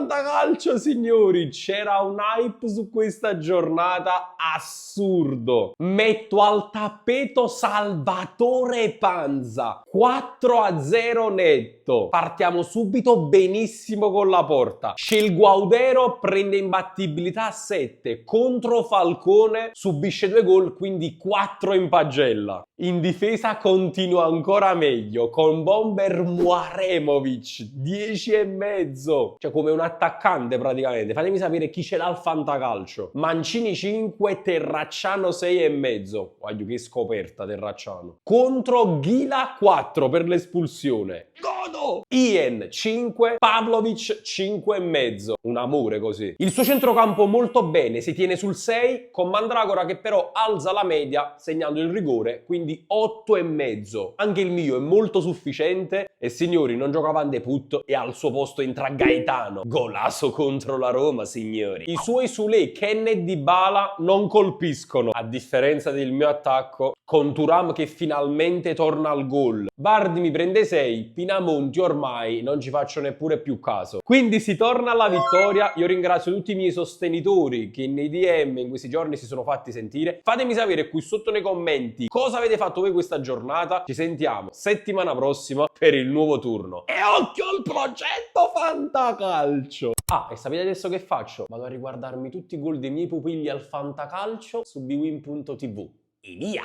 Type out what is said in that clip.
fantacalcio, signori, c'era un hype su questa giornata assurdo. Metto al tappeto Salvatore Panza, 4-0 netto. Partiamo subito benissimo con la porta. Scelguaudero prende imbattibilità a 7 contro Falcone, subisce 2 gol, quindi 4 in pagella. In difesa continua ancora meglio con Bomber Muaremovic, 10,5, cioè come un attaccante praticamente. Fatemi sapere chi ce l'ha al fantacalcio. Mancini 5, Terracciano 6,5. Guarda che scoperta Terracciano. Contro Ghila 4 per l'espulsione. Godo! Ian 5, Pavlovic 5,5. Un amore così. Il suo centrocampo molto bene, si tiene sul 6 con Mandragora che però alza la media segnando il rigore, quindi 8,5. Anche il mio è molto sufficiente e signori non gioca Van de Put e al suo posto entra Gaetano. Golasso contro la Roma, signori. I suoi Sule, Ken e Dybala non colpiscono, a differenza del mio attacco con Thuram che finalmente torna al gol. Vardy mi prende 6, Pinamonti ormai non ci faccio neppure più caso. Quindi si torna alla vittoria. Io ringrazio tutti i miei sostenitori che nei DM in questi giorni si sono fatti sentire. Fatemi sapere qui sotto nei commenti cosa avete fatto voi questa giornata. Ci sentiamo settimana prossima per il nuovo turno. E occhio al progetto Fantacalcio! Ah, e sapete adesso che faccio? Vado a riguardarmi tutti i gol dei miei pupilli al Fantacalcio su bwin.tv. E via!